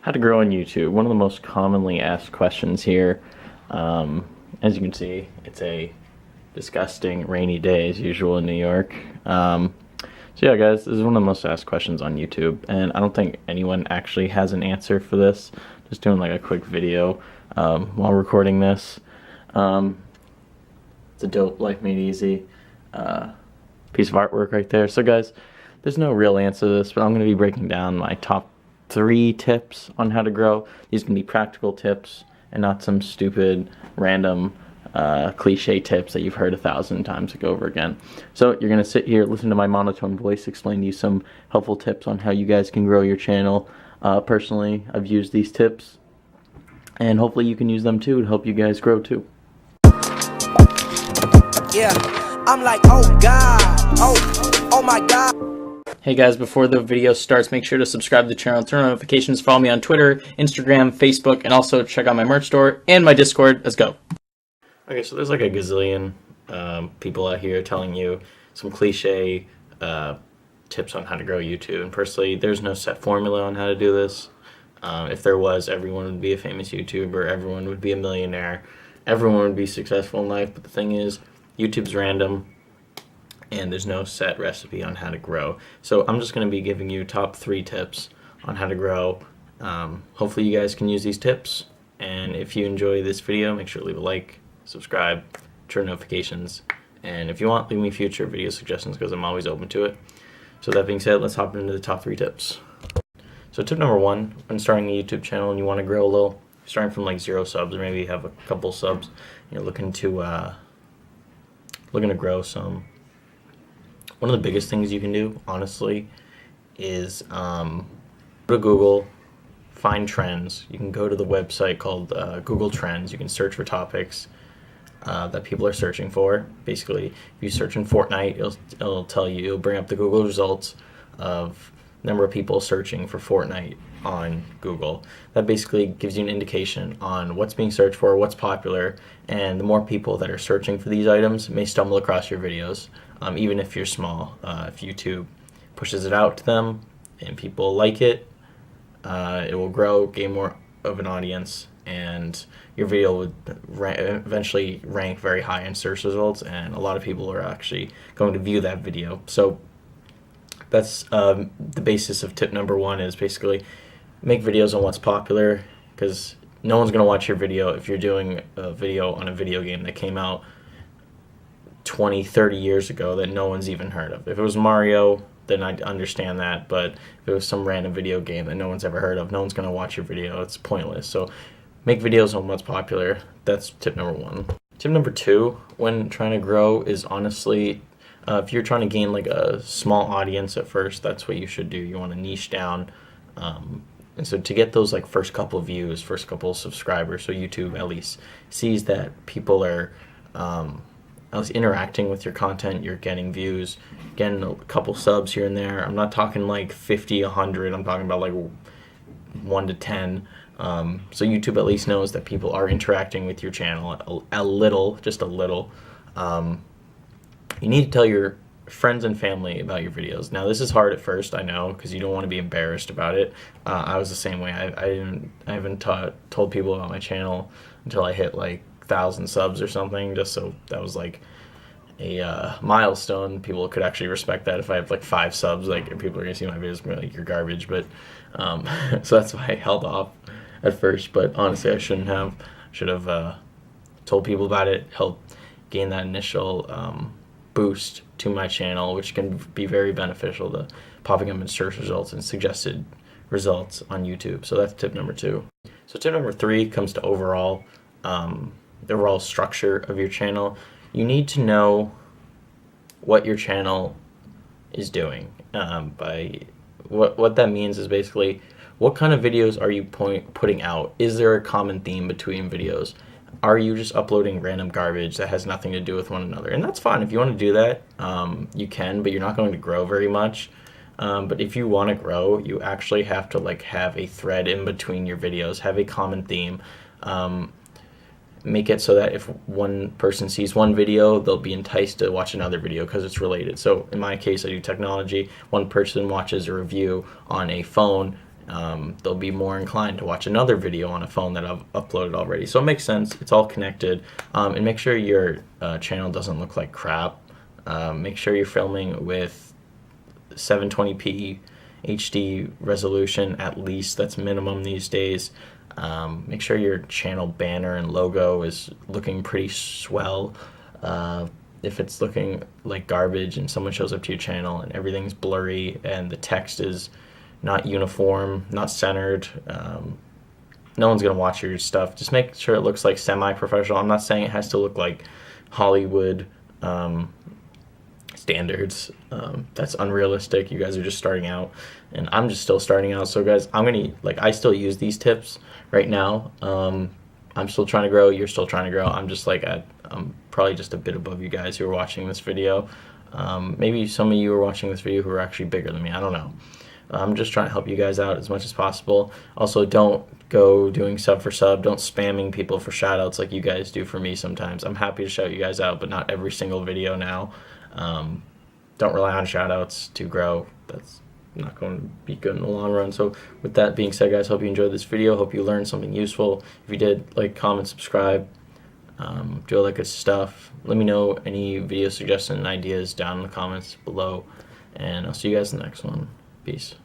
How to grow on YouTube. One of the most commonly asked questions here. As you can see, it's a disgusting rainy day as usual in New York. So yeah, guys, this is one of the most asked questions on YouTube, and I don't think anyone actually has an answer for this. Just doing like a quick video while recording this. It's a dope Life Made Easy piece of artwork right there. So guys, there's no real answer to this, but I'm going to be breaking down my top 3 tips on how to grow. These can be practical tips and not some stupid random cliche tips that you've heard 1,000 times over again. So you're going to sit here, listen to my monotone voice, explain to you some helpful tips on how you guys can grow your channel. Personally, I've used these tips, and hopefully you can use them too to help you guys grow too. Yeah, I'm like, oh God, oh my God. Hey guys, before the video starts, make sure to subscribe to the channel, turn on notifications, follow me on Twitter, Instagram, Facebook, and also check out my merch store and my Discord. Let's go. Okay, so there's like a gazillion people out here telling you some cliche tips on how to grow YouTube. And personally, there's no set formula on how to do this. If there was, everyone would be a famous YouTuber, everyone would be a millionaire, everyone would be successful in life. But the thing is, YouTube's random, and there's no set recipe on how to grow. So I'm just going to be giving you top 3 tips on how to grow. Hopefully you guys can use these tips, and if you enjoy this video, make sure to leave a like, subscribe, turn notifications, and if you want, leave me future video suggestions because I'm always open to it. So that being said, let's hop into the top 3 tips. So tip number 1, when starting a YouTube channel and you want to grow a little, starting from like 0 subs, or maybe you have a couple subs, and you're looking to grow some. One of the biggest things you can do, honestly, is go to Google, find trends. You can go to the website called Google Trends. You can search for topics that people are searching for. Basically, if you search in Fortnite, it'll tell you, it'll bring up the Google results of number of people searching for Fortnite on Google. That basically gives you an indication on what's being searched for, what's popular, and the more people that are searching for these items may stumble across your videos. Even if you're small, if YouTube pushes it out to them and people like it, it will grow, gain more of an audience, and your video would eventually rank very high in search results, and a lot of people are actually going to view that video. So that's the basis of tip number 1, is basically make videos on what's popular, because no one's going to watch your video if you're doing a video on a video game that came out 20, 30 years ago that no one's even heard of. If it was Mario, then I'd understand that, but if it was some random video game that no one's ever heard of, no one's going to watch your video. It's pointless. So make videos on what's popular. That's tip number 1. Tip number 2, when trying to grow, is honestly, if you're trying to gain like a small audience at first, that's what you should do. You want to niche down. And so to get those like first couple views, first couple subscribers, so YouTube at least sees that people are at least interacting with your content, you're getting views, getting a couple subs here and there. I'm not talking like 50, 100, I'm talking about like 1 to 10. So YouTube at least knows that people are interacting with your channel a little, just a little. You need to tell your friends and family about your videos. Now this is hard at first, I know, because you don't want to be embarrassed about it. I was the same way. I haven't told people about my channel until I hit like 1,000 subs or something, just so that was like a milestone. People could actually respect that. If I have like 5 subs, like people are gonna see my videos and be like, you're garbage. But so that's why I held off at first. But honestly, I should have told people about it, helped gain that initial boost to my channel, which can be very beneficial to popping up in search results and suggested results on YouTube. So that's tip number 2. So tip number 3 comes to the overall structure of your channel. You need to know what your channel is doing. By what that means is basically, what kind of videos are you putting out? Is there a common theme between videos? Are you just uploading random garbage that has nothing to do with one another? And that's fine. If you want to do that, you can, but you're not going to grow very much. But if you want to grow, you actually have to like have a thread in between your videos, have a common theme. Make it so that if one person sees one video, they'll be enticed to watch another video because it's related. So in my case, I do technology. One person watches a review on a phone they'll be more inclined to watch another video on a phone that I've uploaded already. So it makes sense. It's all connected. And make sure your channel doesn't look like crap. Make sure you're filming with 720p HD resolution at least. That's minimum these days. Make sure your channel banner and logo is looking pretty swell. If it's looking like garbage and someone shows up to your channel and everything's blurry and the text is not uniform, not centered, no one's going to watch your stuff. Just make sure it looks like semi-professional. I'm not saying it has to look like Hollywood standards. That's unrealistic. You guys are just starting out, and I'm just still starting out. So guys, I still use these tips right now. I'm still trying to grow. You're still trying to grow. I'm probably just a bit above you guys who are watching this video. Maybe some of you are watching this video who are actually bigger than me. I don't know. I'm just trying to help you guys out as much as possible. Also, don't go doing sub for sub. Don't spamming people for shoutouts like you guys do for me sometimes. I'm happy to shout you guys out, but not every single video now. Don't rely on shoutouts to grow. That's not going to be good in the long run. So with that being said, guys, hope you enjoyed this video. Hope you learned something useful. If you did, like, comment, subscribe, do all that good stuff. Let me know any video suggestions and ideas down in the comments below, and I'll see you guys in the next one. Peace.